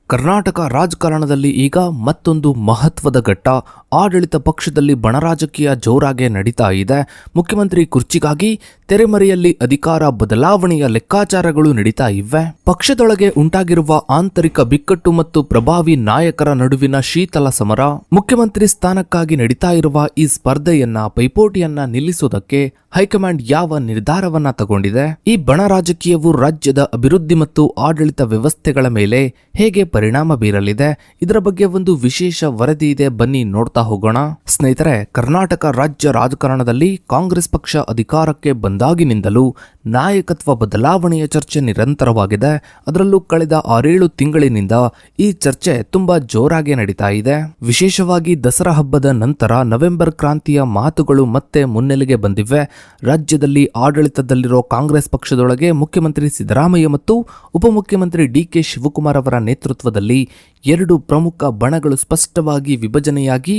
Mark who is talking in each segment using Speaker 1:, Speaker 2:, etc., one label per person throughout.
Speaker 1: ಕರ್ನಾಟಕ ರಾಜಕಾರಣದಲ್ಲಿ ಈಗ ಮತ್ತೊಂದು ಮಹತ್ವದ ಘಟ್ಟ. ಆಡಳಿತ ಪಕ್ಷದಲ್ಲಿ ಬಣರಾಜಕೀಯ ಜೋರಾಗೆ ನಡೀತಾ ಇದೆ. ಮುಖ್ಯಮಂತ್ರಿ ಕುರ್ಚಿಗಾಗಿ ತೆರೆಮರೆಯಲ್ಲಿ ಅಧಿಕಾರ ಬದಲಾವಣೆಯ ಲೆಕ್ಕಾಚಾರಗಳು ನಡೀತಾ ಇವೆ. ಪಕ್ಷದೊಳಗೆ ಉಂಟಾಗಿರುವ ಆಂತರಿಕ ಬಿಕ್ಕಟ್ಟು ಮತ್ತು ಪ್ರಭಾವಿ ನಾಯಕರ ನಡುವಿನ ಶೀತಲ ಸಮರ. ಮುಖ್ಯಮಂತ್ರಿ ಸ್ಥಾನಕ್ಕಾಗಿ ನಡೀತಾ ಇರುವ ಈ ಸ್ಪರ್ಧೆಯನ್ನ, ಪೈಪೋಟಿಯನ್ನ ನಿಲ್ಲಿಸುವುದಕ್ಕೆ ಹೈಕಮಾಂಡ್ ಯಾವ ನಿರ್ಧಾರವನ್ನ ತಗೊಂಡಿದೆ? ಈ ಬಣ ರಾಜಕೀಯವು ರಾಜ್ಯದ ಅಭಿವೃದ್ಧಿ ಮತ್ತು ಆಡಳಿತ ವ್ಯವಸ್ಥೆಗಳ ಮೇಲೆ ಹೇಗೆ ಪರಿಣಾಮ ಬೀರಲಿದೆ? ಇದರ ಬಗ್ಗೆ ಒಂದು ವಿಶೇಷ ವರದಿ ಇದೆ, ಬನ್ನಿ ನೋಡ್ತಾ ಹೋಗೋಣ. ಸ್ನೇಹಿತರೆ, ಕರ್ನಾಟಕ ರಾಜ್ಯ ರಾಜಕಾರಣದಲ್ಲಿ ಕಾಂಗ್ರೆಸ್ ಪಕ್ಷ ಅಧಿಕಾರಕ್ಕೆ ಬಂದಾಗಿನಿಂದಲೂ ನಾಯಕತ್ವ ಬದಲಾವಣೆಯ ಚರ್ಚೆ ನಿರಂತರವಾಗಿದೆ. ಅದರಲ್ಲೂ ಕಳೆದ 6-7 ತಿಂಗಳಿನಿಂದ ಈ ಚರ್ಚೆ ತುಂಬಾ ಜೋರಾಗಿ ನಡೀತಾ ಇದೆ. ವಿಶೇಷವಾಗಿ ದಸರಾ ಹಬ್ಬದ ನಂತರ ನವೆಂಬರ್ ಕ್ರಾಂತಿಯ ಮಾತುಗಳು ಮತ್ತೆ ಮುನ್ನೆಲೆಗೆ ಬಂದಿವೆ. ರಾಜ್ಯದಲ್ಲಿ ಆಡಳಿತದಲ್ಲಿರೋ ಕಾಂಗ್ರೆಸ್ ಪಕ್ಷದೊಳಗೆ ಮುಖ್ಯಮಂತ್ರಿ ಸಿದ್ದರಾಮಯ್ಯ ಮತ್ತು ಉಪಮುಖ್ಯಮಂತ್ರಿ ಡಿ.ಕೆ. ಶಿವಕುಮಾರ್ ಅವರ ನೇತೃತ್ವದಲ್ಲಿ 2 ಪ್ರಮುಖ ಬಣಗಳು ಸ್ಪಷ್ಟವಾಗಿ ವಿಭಜನೆಯಾಗಿ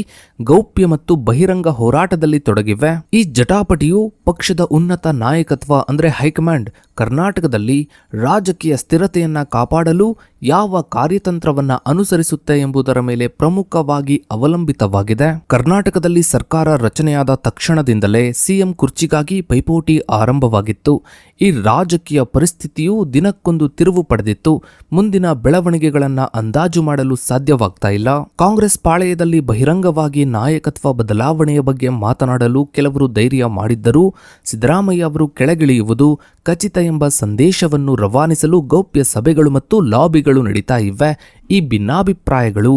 Speaker 1: ಗೌಪ್ಯ ಮತ್ತು ಬಹಿರಂಗ ಹೋರಾಟದಲ್ಲಿ ತೊಡಗಿವೆ. ಈ ಜಟಾಪಟಿಯು ಪಕ್ಷದ ಉನ್ನತ ನಾಯಕತ್ವ ಅಂದ್ರೆ ಹೈಕಮಾಂಡ್ ಕರ್ನಾಟಕದಲ್ಲಿ ರಾಜಕೀಯ ಸ್ಥಿರತೆಯನ್ನ ಕಾಪಾಡಲು ಯಾವ ಕಾರ್ಯತಂತ್ರವನ್ನ ಅನುಸರಿಸುತ್ತೆ ಎಂಬುದರ ಮೇಲೆ ಪ್ರಮುಖವಾಗಿ ಅವಲಂಬಿತವಾಗಿದೆ. ಕರ್ನಾಟಕದಲ್ಲಿ ಸರ್ಕಾರ ರಚನೆಯಾದ ತಕ್ಷಣದಿಂದಲೇ ಸಿಎಂ ಕುರ್ಚಿಗಾಗಿ ಪೈಪೋಟಿ ಆರಂಭವಾಗಿತ್ತು. ಈ ರಾಜಕೀಯ ಪರಿಸ್ಥಿತಿಯು ದಿನಕ್ಕೊಂದು ತಿರುವು ಪಡೆದಿತ್ತು. ಮುಂದಿನ ಬೆಳವಣಿಗೆಗಳನ್ನ ಅಂದಾಜು ಮಾಡಲು ಸಾಧ್ಯವಾಗ್ತಾ ಇಲ್ಲ. ಕಾಂಗ್ರೆಸ್ ಪಾಳೆಯದಲ್ಲಿ ಬಹಿರಂಗವಾಗಿ ನಾಯಕತ್ವ ಬದಲಾವಣೆಯ ಬಗ್ಗೆ ಮಾತನಾಡಲು ಕೆಲವರು ಧೈರ್ಯ ಮಾಡಿದ್ದರೂ ಸಿದ್ದರಾಮಯ್ಯ ಅವರು ಕೆಳಗಿಳಿಯುವುದು ಖಚಿತ ಎಂಬ ಸಂದೇಶವನ್ನು ರವಾನಿಸಲು ಗೌಪ್ಯ ಸಭೆಗಳು ಮತ್ತು ಲಾಬಿಗಳು ನಡೀತಾ ಇವೆ. ಈ ಭಿನ್ನಾಭಿಪ್ರಾಯಗಳು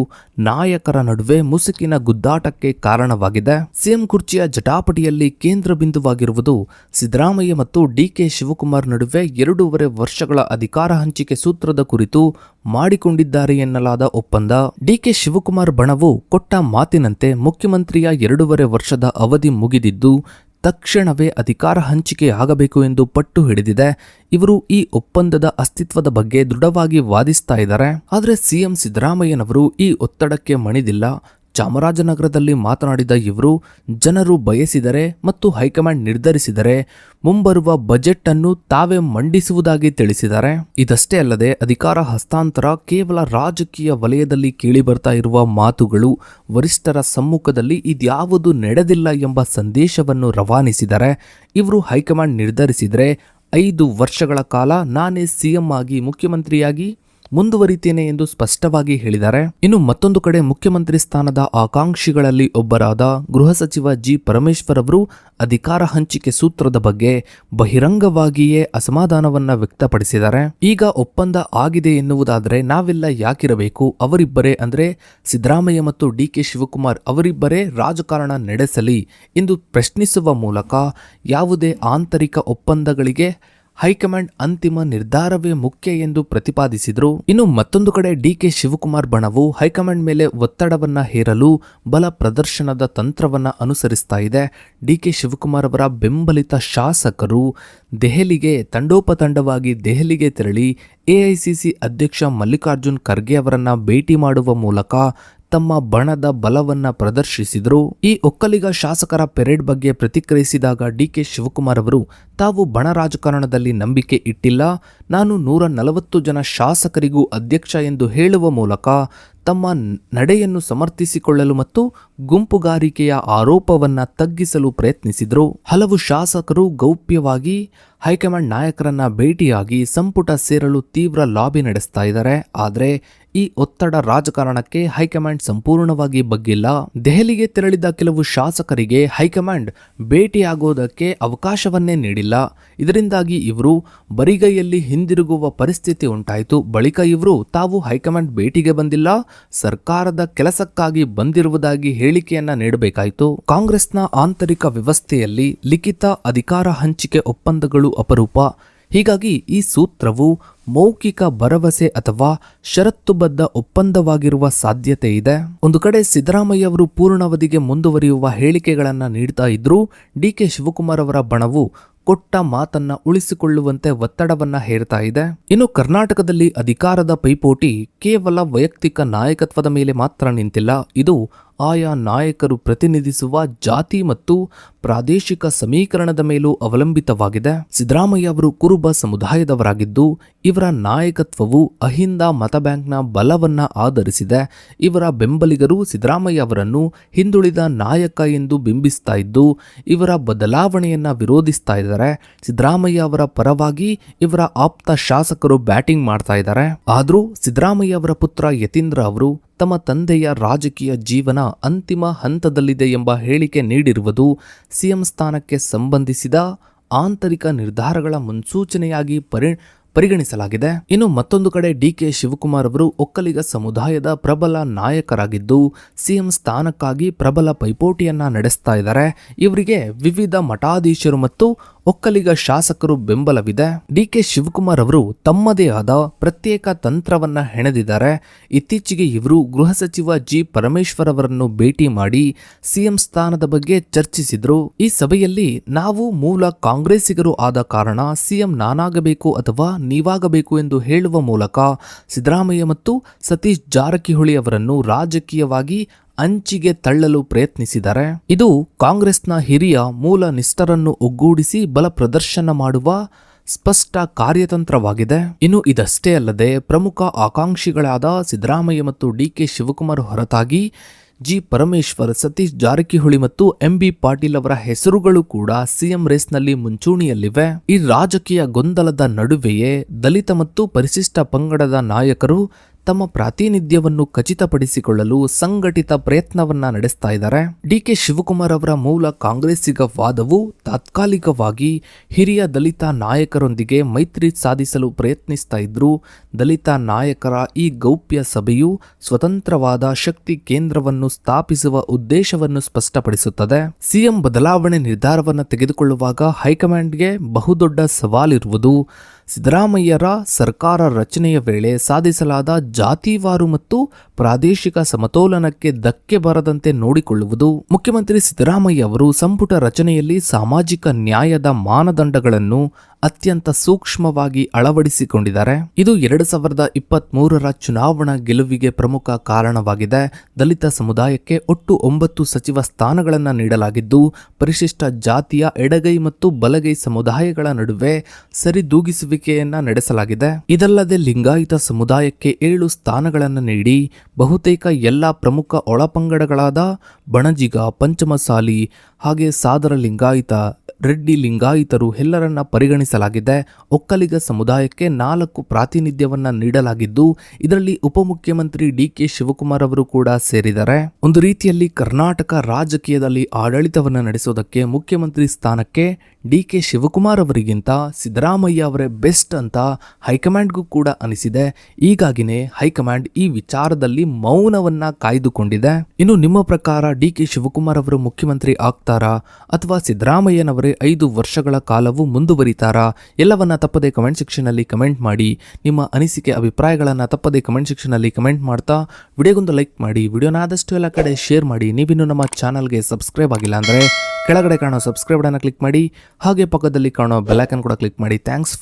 Speaker 1: ನಾಯಕರ ನಡುವೆ ಮುಸುಕಿನ ಗುದ್ದಾಟಕ್ಕೆ ಕಾರಣವಾಗಿದೆ. ಸಿಎಂ ಕುರ್ಚಿಯ ಜಟಾಪಟಿಯಲ್ಲಿ ಕೇಂದ್ರ ಬಿಂದುವಾಗಿರುವುದು ಸಿದ್ದರಾಮಯ್ಯ ಮತ್ತು ಡಿ.ಕೆ. ಶಿವಕುಮಾರ್ ನಡುವೆ 2.5 ವರ್ಷಗಳ ಅಧಿಕಾರ ಹಂಚಿಕೆ ಸೂತ್ರದ ಕುರಿತು ಮಾಡಿಕೊಂಡಿದ್ದಾರೆ ಎನ್ನಲಾದ ಒಪ್ಪಂದ. ಡಿ.ಕೆ. ಶಿವಕುಮಾರ್ ಬಣವು ಕೊಟ್ಟ ಮಾತಿನಂತೆ ಮುಖ್ಯಮಂತ್ರಿಯ 2.5 ವರ್ಷದ ಅವಧಿ ಮುಗಿದಿದ್ದು ತಕ್ಷಣವೇ ಅಧಿಕಾರ ಹಂಚಿಕೆಯಾಗಬೇಕು ಎಂದು ಪಟ್ಟು ಹಿಡಿದಿದೆ. ಇವರು ಈ ಒಪ್ಪಂದದ ಅಸ್ತಿತ್ವದ ಬಗ್ಗೆ ದೃಢವಾಗಿ ವಾದಿಸ್ತಾ ಇದ್ದಾರೆ. ಆದರೆ ಸಿಎಂ ಸಿದ್ದರಾಮಯ್ಯನವರು ಈ ಒತ್ತಡಕ್ಕೆ ಮಣಿದಿಲ್ಲ. ಚಾಮರಾಜನಗರದಲ್ಲಿ ಮಾತನಾಡಿದ ಇವರು, ಜನರು ಬಯಸಿದರೆ ಮತ್ತು ಹೈಕಮಾಂಡ್ ನಿರ್ಧರಿಸಿದರೆ ಮುಂಬರುವ ಬಜೆಟ್ ಅನ್ನು ತಾವೇ ಮಂಡಿಸುವುದಾಗಿ ತಿಳಿಸಿದ್ದಾರೆ. ಇದಷ್ಟೇ ಅಲ್ಲದೆ ಅಧಿಕಾರ ಹಸ್ತಾಂತರ ಕೇವಲ ರಾಜಕೀಯ ವಲಯದಲ್ಲಿ ಕೇಳಿಬರ್ತಾ ಇರುವ ಮಾತುಗಳು, ವರಿಷ್ಠರ ಸಮ್ಮುಖದಲ್ಲಿ ಇದ್ಯಾವುದು ನಡೆದಿಲ್ಲ ಎಂಬ ಸಂದೇಶವನ್ನು ರವಾನಿಸಿದ್ದಾರೆ. ಇವರು ಹೈಕಮಾಂಡ್ ನಿರ್ಧರಿಸಿದರೆ 5 ವರ್ಷಗಳ ಕಾಲ ನಾನೇ ಸಿಎಂ ಆಗಿ ಮುಖ್ಯಮಂತ್ರಿಯಾಗಿ ಮುಂದುವರಿತೇನೆ ಎಂದು ಸ್ಪಷ್ಟವಾಗಿ ಹೇಳಿದ್ದಾರೆ. ಇನ್ನು ಮತ್ತೊಂದು ಕಡೆ ಮುಖ್ಯಮಂತ್ರಿ ಸ್ಥಾನದ ಆಕಾಂಕ್ಷಿಗಳಲ್ಲಿ ಒಬ್ಬರಾದ ಗೃಹ ಸಚಿವ ಜಿ. ಪರಮೇಶ್ವರ್ ಅವರು ಅಧಿಕಾರ ಹಂಚಿಕೆ ಸೂತ್ರದ ಬಗ್ಗೆ ಬಹಿರಂಗವಾಗಿಯೇ ಅಸಮಾಧಾನವನ್ನ ವ್ಯಕ್ತಪಡಿಸಿದ್ದಾರೆ. ಈಗ ಒಪ್ಪಂದ ಆಗಿದೆ ಎನ್ನುವುದಾದರೆ ನಾವೆಲ್ಲ ಯಾಕಿರಬೇಕು? ಅವರಿಬ್ಬರೇ ಅಂದ್ರೆ ಸಿದ್ದರಾಮಯ್ಯ ಮತ್ತು ಡಿ.ಕೆ. ಶಿವಕುಮಾರ್ ಅವರಿಬ್ಬರೇ ರಾಜಕಾರಣ ನಡೆಸಲಿ ಎಂದು ಪ್ರಶ್ನಿಸುವ ಮೂಲಕ ಯಾವುದೇ ಆಂತರಿಕ ಒಪ್ಪಂದಗಳಿಗೆ ಹೈಕಮಾಂಡ್ ಅಂತಿಮ ನಿರ್ಧಾರವೇ ಮುಖ್ಯ ಎಂದು ಪ್ರತಿಪಾದಿಸಿದರು. ಇನ್ನು ಮತ್ತೊಂದು ಕಡೆ ಡಿ.ಕೆ. ಶಿವಕುಮಾರ್ ಬಣವು ಹೈಕಮಾಂಡ್ ಮೇಲೆ ಒತ್ತಡವನ್ನ ಹೇರಲು ಬಲ ಪ್ರದರ್ಶನದ ತಂತ್ರವನ್ನ ಅನುಸರಿಸ್ತಾ ಇದೆ. ಡಿ.ಕೆ. ಶಿವಕುಮಾರ್ ಅವರ ಬೆಂಬಲಿತ ಶಾಸಕರು ತಂಡೋಪತಂಡವಾಗಿ ದೆಹಲಿಗೆ ತೆರಳಿ ಎಐಸಿಸಿ ಅಧ್ಯಕ್ಷ ಮಲ್ಲಿಕಾರ್ಜುನ್ ಖರ್ಗೆ ಅವರನ್ನ ಭೇಟಿ ಮಾಡುವ ಮೂಲಕ ತಮ್ಮ ಬಣದ ಬಲವನ್ನ ಪ್ರದರ್ಶಿಸಿದರು. ಈ ಒಕ್ಕಲಿಗ ಶಾಸಕರ ಪೆರೇಡ್ ಬಗ್ಗೆ ಪ್ರತಿಕ್ರಿಯಿಸಿದಾಗ ಡಿ.ಕೆ. ಶಿವಕುಮಾರ್ ಅವರು, ತಾವು ಬಣ ರಾಜಕಾರಣದಲ್ಲಿ ನಂಬಿಕೆ ಇಟ್ಟಿಲ್ಲ, ನಾನು 140 ಜನ ಶಾಸಕರಿಗೂ ಅಧ್ಯಕ್ಷ ಎಂದು ಹೇಳುವ ಮೂಲಕ ತಮ್ಮ ನಡೆಯನ್ನು ಸಮರ್ಥಿಸಿಕೊಳ್ಳಲು ಮತ್ತು ಗುಂಪುಗಾರಿಕೆಯ ಆರೋಪವನ್ನ ತಗ್ಗಿಸಲು ಪ್ರಯತ್ನಿಸಿದರು. ಹಲವು ಶಾಸಕರು ಗೌಪ್ಯವಾಗಿ ಹೈಕಮಾಂಡ್ ನಾಯಕರನ್ನ ಭೇಟಿಯಾಗಿ ಸಂಪುಟ ಸೇರಲು ತೀವ್ರ ಲಾಬಿ ನಡೆಸ್ತಾ ಇದ್ದಾರೆ. ಆದರೆ ಈ ಒತ್ತಡ ರಾಜಕಾರಣಕ್ಕೆ ಹೈಕಮಾಂಡ್ ಸಂಪೂರ್ಣವಾಗಿ ಬಗ್ಗಿಲ್ಲ. ದೆಹಲಿಗೆ ತೆರಳಿದ ಕೆಲವು ಶಾಸಕರಿಗೆ ಹೈಕಮಾಂಡ್ ಭೇಟಿಯಾಗೋದಕ್ಕೆ ಅವಕಾಶವನ್ನೇ ನೀಡಿಲ್ಲ. ಇದರಿಂದಾಗಿ ಇವರು ಬರಿಗೈಯಲ್ಲಿ ಹಿಂದಿರುಗುವ ಪರಿಸ್ಥಿತಿ ಉಂಟಾಯಿತು. ಬಳಿಕ ಇವರು ತಾವು ಹೈಕಮಾಂಡ್ ಭೇಟಿಗೆ ಬಂದಿಲ್ಲ, ಸರ್ಕಾರದ ಕೆಲಸಕ್ಕಾಗಿ ಬಂದಿರುವುದಾಗಿ ಹೇಳಿಕೆಯನ್ನ ನೀಡಬೇಕಾಯಿತು. ಕಾಂಗ್ರೆಸ್ನ ಆಂತರಿಕ ವ್ಯವಸ್ಥೆಯಲ್ಲಿ ಲಿಖಿತ ಅಧಿಕಾರ ಹಂಚಿಕೆ ಒಪ್ಪಂದಗಳು ಅಪರೂಪ. ಹೀಗಾಗಿ ಈ ಸೂತ್ರವು ಮೌಖಿಕ ಭರವಸೆ ಅಥವಾ ಷರತ್ತುಬದ್ಧ ಒಪ್ಪಂದವಾಗಿರುವ ಸಾಧ್ಯತೆ ಇದೆ. ಒಂದು ಕಡೆ ಸಿದ್ದರಾಮಯ್ಯ ಅವರು ಪೂರ್ಣಾವಧಿಗೆ ಮುಂದುವರಿಯುವ ಹೇಳಿಕೆಗಳನ್ನು ನೀಡ್ತಾ ಇದ್ರೂ ಡಿ.ಕೆ. ಶಿವಕುಮಾರ್ ಅವರ ಬಣವು ಕೊಟ್ಟ ಮಾತನ್ನ ಉಳಿಸಿಕೊಳ್ಳುವಂತೆ ಒತ್ತಡವನ್ನ ಹೇರ್ತಾ ಇದೆ. ಇನ್ನು ಕರ್ನಾಟಕದಲ್ಲಿ ಅಧಿಕಾರದ ಪೈಪೋಟಿ ಕೇವಲ ವೈಯಕ್ತಿಕ ನಾಯಕತ್ವದ ಮೇಲೆ ಮಾತ್ರ ನಿಂತಿಲ್ಲ. ಇದು ಆಯಾ ನಾಯಕರು ಪ್ರತಿನಿಧಿಸುವ ಜಾತಿ ಮತ್ತು ಪ್ರಾದೇಶಿಕ ಸಮೀಕರಣದ ಮೇಲೂ ಅವಲಂಬಿತವಾಗಿದೆ. ಸಿದ್ದರಾಮಯ್ಯ ಅವರು ಕುರುಬ ಸಮುದಾಯದವರಾಗಿದ್ದು ಇವರ ನಾಯಕತ್ವವು ಅಹಿಂದ ಮತ ಬ್ಯಾಂಕ್ನ ಬಲವನ್ನ ಆಧರಿಸಿದೆ. ಇವರ ಬೆಂಬಲಿಗರು ಸಿದ್ದರಾಮಯ್ಯ ಅವರನ್ನು ಹಿಂದುಳಿದ ನಾಯಕ ಎಂದು ಬಿಂಬಿಸ್ತಾ ಇದ್ದು ಇವರ ಬದಲಾವಣೆಯನ್ನ ವಿರೋಧಿಸ್ತಾ ಇದ್ದಾರೆ. ಸಿದ್ದರಾಮಯ್ಯ ಅವರ ಪರವಾಗಿ ಇವರ ಆಪ್ತ ಶಾಸಕರು ಬ್ಯಾಟಿಂಗ್ ಮಾಡ್ತಾ ಇದ್ದಾರೆ. ಆದರೂ ಸಿದ್ದರಾಮಯ್ಯ ಅವರ ಪುತ್ರ ಯತೀಂದ್ರ ಅವರು ತಮ್ಮ ತಂದೆಯ ರಾಜಕೀಯ ಜೀವನ ಅಂತಿಮ ಹಂತದಲ್ಲಿದೆ ಎಂಬ ಹೇಳಿಕೆ ನೀಡಿರುವುದು ಸಿಎಂ ಸ್ಥಾನಕ್ಕೆ ಸಂಬಂಧಿಸಿದ ಆಂತರಿಕ ನಿರ್ಧಾರಗಳ ಮುನ್ಸೂಚನೆಯಾಗಿ ಪರಿಗಣಿಸಲಾಗಿದೆ. ಇನ್ನು ಮತ್ತೊಂದು ಕಡೆ ಡಿಕೆ ಶಿವಕುಮಾರ್ ಅವರು ಒಕ್ಕಲಿಗ ಸಮುದಾಯದ ಪ್ರಬಲ ನಾಯಕರಾಗಿದ್ದು ಸಿಎಂ ಸ್ಥಾನಕ್ಕಾಗಿ ಪ್ರಬಲ ಪೈಪೋಟಿಯನ್ನ ನಡೆಸ್ತಾ ಇದ್ದಾರೆ. ಇವರಿಗೆ ವಿವಿಧ ಮಠಾಧೀಶರು ಮತ್ತು ಒಕ್ಕಲಿಗ ಶಾಸಕರು ಬೆಂಬಲವಿದೆ. ಡಿಕೆ ಶಿವಕುಮಾರ್ ಅವರು ತಮ್ಮದೇ ಆದ ಪ್ರತ್ಯೇಕ ತಂತ್ರವನ್ನ ಹೆಣೆದಿದ್ದಾರೆ. ಇತ್ತೀಚೆಗೆ ಇವರು ಗೃಹ ಸಚಿವ ಜಿ ಪರಮೇಶ್ವರ್ ಅವರನ್ನು ಭೇಟಿ ಮಾಡಿ ಸಿಎಂ ಸ್ಥಾನದ ಬಗ್ಗೆ ಚರ್ಚಿಸಿದ್ರು. ಈ ಸಭೆಯಲ್ಲಿ ನಾವು ಮೂಲ ಕಾಂಗ್ರೆಸ್ಸಿಗರು ಆದ ಕಾರಣ ಸಿಎಂ ನಾನಾಗಬೇಕು ಅಥವಾ ನೀವಾಗಬೇಕು ಎಂದು ಹೇಳುವ ಮೂಲಕ ಸಿದ್ದರಾಮಯ್ಯ ಮತ್ತು ಸತೀಶ್ ಜಾರಕಿಹೊಳಿ ಅವರನ್ನು ರಾಜಕೀಯವಾಗಿ ಅಂಚಿಗೆ ತಳ್ಳಲು ಪ್ರಯತ್ನಿಸಿದ್ದಾರೆ. ಇದು ಕಾಂಗ್ರೆಸ್ನ ಹಿರಿಯ ಮೂಲ ನಿಷ್ಠರನ್ನು ಒಗ್ಗೂಡಿಸಿ ಬಲ ಪ್ರದರ್ಶನ ಮಾಡುವ ಸ್ಪಷ್ಟ ಕಾರ್ಯತಂತ್ರವಾಗಿದೆ. ಇನ್ನು ಇದಷ್ಟೇ ಅಲ್ಲದೆ ಪ್ರಮುಖ ಆಕಾಂಕ್ಷಿಗಳಾದ ಸಿದ್ದರಾಮಯ್ಯ ಮತ್ತು ಡಿಕೆ ಶಿವಕುಮಾರ್ ಹೊರತಾಗಿ ಜಿ ಪರಮೇಶ್ವರ್, ಸತೀಶ್ ಜಾರಕಿಹೊಳಿ ಮತ್ತು ಎಂಬಿ ಪಾಟೀಲ್ ಅವರ ಹೆಸರುಗಳು ಕೂಡ ಸಿಎಂ ರೇಸ್ನಲ್ಲಿ ಮುಂಚೂಣಿಯಲ್ಲಿವೆ. ಈ ರಾಜಕೀಯ ಗೊಂದಲದ ನಡುವೆಯೇ ದಲಿತ ಮತ್ತು ಪರಿಶಿಷ್ಟ ಪಂಗಡದ ನಾಯಕರು ತಮ್ಮ ಪ್ರಾತಿನಿಧ್ಯವನ್ನು ಖಚಿತಪಡಿಸಿಕೊಳ್ಳಲು ಸಂಘಟಿತ ಪ್ರಯತ್ನವನ್ನ ನಡೆಸ್ತಾ ಇದ್ದಾರೆ. ಡಿಕೆ ಶಿವಕುಮಾರ್ ಅವರ ಮೂಲ ಕಾಂಗ್ರೆಸ್ಸಿಗ ವಾದವು ತಾತ್ಕಾಲಿಕವಾಗಿ ಹಿರಿಯ ದಲಿತ ನಾಯಕರೊಂದಿಗೆ ಮೈತ್ರಿ ಸಾಧಿಸಲು ಪ್ರಯತ್ನಿಸ್ತಾ ಇದ್ರು. ದಲಿತ ನಾಯಕರ ಈ ಗೌಪ್ಯ ಸಭೆಯು ಸ್ವತಂತ್ರವಾದ ಶಕ್ತಿ ಕೇಂದ್ರವನ್ನು ಸ್ಥಾಪಿಸುವ ಉದ್ದೇಶವನ್ನು ಸ್ಪಷ್ಟಪಡಿಸುತ್ತದೆ. ಸಿಎಂ ಬದಲಾವಣೆ ನಿರ್ಧಾರವನ್ನು ತೆಗೆದುಕೊಳ್ಳುವಾಗ ಹೈಕಮಾಂಡ್ಗೆ ಬಹುದೊಡ್ಡ ಸವಾಲಿರುವುದು ಸಿದ್ದರಾಮಯ್ಯರ ಸರ್ಕಾರ ರಚನೆಯ ವೇಳೆ ಸಾಧಿಸಲಾದ ಜಾತಿವಾರು ಮತ್ತು ಪ್ರಾದೇಶಿಕ ಸಮತೋಲನಕ್ಕೆ ಧಕ್ಕೆ ಬರದಂತೆ ನೋಡಿಕೊಳ್ಳುವುದು. ಮುಖ್ಯಮಂತ್ರಿ ಸಿದ್ದರಾಮಯ್ಯ ಅವರು ಸಂಪುಟ ರಚನೆಯಲ್ಲಿ ಸಾಮಾಜಿಕ ನ್ಯಾಯದ ಮಾನದಂಡಗಳನ್ನು ಅತ್ಯಂತ ಸೂಕ್ಷ್ಮವಾಗಿ ಅಳವಡಿಸಿಕೊಂಡಿದ್ದಾರೆ. ಇದು 2023ರ ಚುನಾವಣಾ ಗೆಲುವಿಗೆ ಪ್ರಮುಖ ಕಾರಣವಾಗಿದೆ. ದಲಿತ ಸಮುದಾಯಕ್ಕೆ ಒಟ್ಟು 9 ಸಚಿವ ಸ್ಥಾನಗಳನ್ನು ನೀಡಲಾಗಿದ್ದು ಪರಿಶಿಷ್ಟ ಜಾತಿಯ ಎಡಗೈ ಮತ್ತು ಬಲಗೈ ಸಮುದಾಯಗಳ ನಡುವೆ ಸರಿದೂಗಿಸುವಿಕೆಯನ್ನ ನಡೆಸಲಾಗಿದೆ. ಇದಲ್ಲದೆ ಲಿಂಗಾಯತ ಸಮುದಾಯಕ್ಕೆ 7 ಸ್ಥಾನಗಳನ್ನು ನೀಡಿ ಬಹುತೇಕ ಎಲ್ಲ ಪ್ರಮುಖ ಒಳಪಂಗಡಗಳಾದ ಬಣಜಿಗ, ಪಂಚಮಸಾಲಿ ಹಾಗೆ ಸಾದರ ಲಿಂಗಾಯತ, ರೆಡ್ಡಿ ಲಿಂಗಾಯಿತರು ಎಲ್ಲರನ್ನ ಪರಿಗಣಿಸಲಾಗಿದೆ. ಒಕ್ಕಲಿಗ ಸಮುದಾಯಕ್ಕೆ 4 ಪ್ರಾತಿನಿಧ್ಯವನ್ನ ನೀಡಲಾಗಿದ್ದು ಇದರಲ್ಲಿ ಉಪಮುಖ್ಯಮಂತ್ರಿ ಡಿಕೆ ಶಿವಕುಮಾರ್ ಅವರು ಕೂಡ ಸೇರಿದ್ದಾರೆ. ಒಂದು ರೀತಿಯಲ್ಲಿ ಕರ್ನಾಟಕ ರಾಜಕೀಯದಲ್ಲಿ ಆಡಳಿತವನ್ನು ನಡೆಸೋದಕ್ಕೆ ಮುಖ್ಯಮಂತ್ರಿ ಸ್ಥಾನಕ್ಕೆ ಡಿಕೆ ಶಿವಕುಮಾರ್ ಅವರಿಗಿಂತ ಸಿದ್ದರಾಮಯ್ಯ ಅವರೇ ಬೆಸ್ಟ್ ಅಂತ ಹೈಕಮಾಂಡ್ಗೂ ಕೂಡ ಅನಿಸಿದೆ. ಹೀಗಾಗಿನೇ ಹೈಕಮಾಂಡ್ ಈ ವಿಚಾರದಲ್ಲಿ ಮೌನವನ್ನ ಕಾಯ್ದುಕೊಂಡಿದೆ. ಇನ್ನು ನಿಮ್ಮ ಪ್ರಕಾರ ಡಿಕೆ ಶಿವಕುಮಾರ್ ಅವರು ಮುಖ್ಯಮಂತ್ರಿ ಆಗ್ತಾರಾ ಅಥವಾ ಸಿದ್ದರಾಮಯ್ಯನವರೇ 5 ವರ್ಷಗಳ ಕಾಲವು ಮುಂದುವರಿತಾರಾ? ಎಲ್ಲವನ್ನ ತಪ್ಪದೆ ಕಮೆಂಟ್ ಸೆಕ್ಷನ್ ಅಲ್ಲಿ ಕಮೆಂಟ್ ಮಾಡಿ. ನಿಮ್ಮ ಅನಿಸಿಕೆ ಅಭಿಪ್ರಾಯಗಳನ್ನ ತಪ್ಪದೆ ಕಮೆಂಟ್ ಸೆಕ್ಷನ್ ಅಲ್ಲಿ ಕಮೆಂಟ್ ಮಾಡ್ತಾ ವಿಡಿಯೋಗೊಂದು ಲೈಕ್ ಮಾಡಿ, ವಿಡಿಯೋನ ಆದಷ್ಟು ಎಲ್ಲ ಕಡೆ ಶೇರ್ ಮಾಡಿ. ನೀವಿನ್ನು ನಮ್ಮ ಚಾನಲ್ಗೆ ಸಬ್ಸ್ಕ್ರೈಬ್ ಆಗಿಲ್ಲ ಅಂದ್ರೆ ಕೆಳಗಡೆ ಕಾಣೋ ಸಬ್ಸ್ಕ್ರೈಬ್ ಅನ್ನು ಕ್ಲಿಕ್ ಮಾಡಿ, ಹಾಗೆ ಪಕ್ಕದಲ್ಲಿ ಕಾಣೋ ಬೆಲ್ ಐಕಾನ್ ಕೂಡ ಕ್ಲಿಕ್ ಮಾಡಿ. ಥ್ಯಾಂಕ್ಸ್.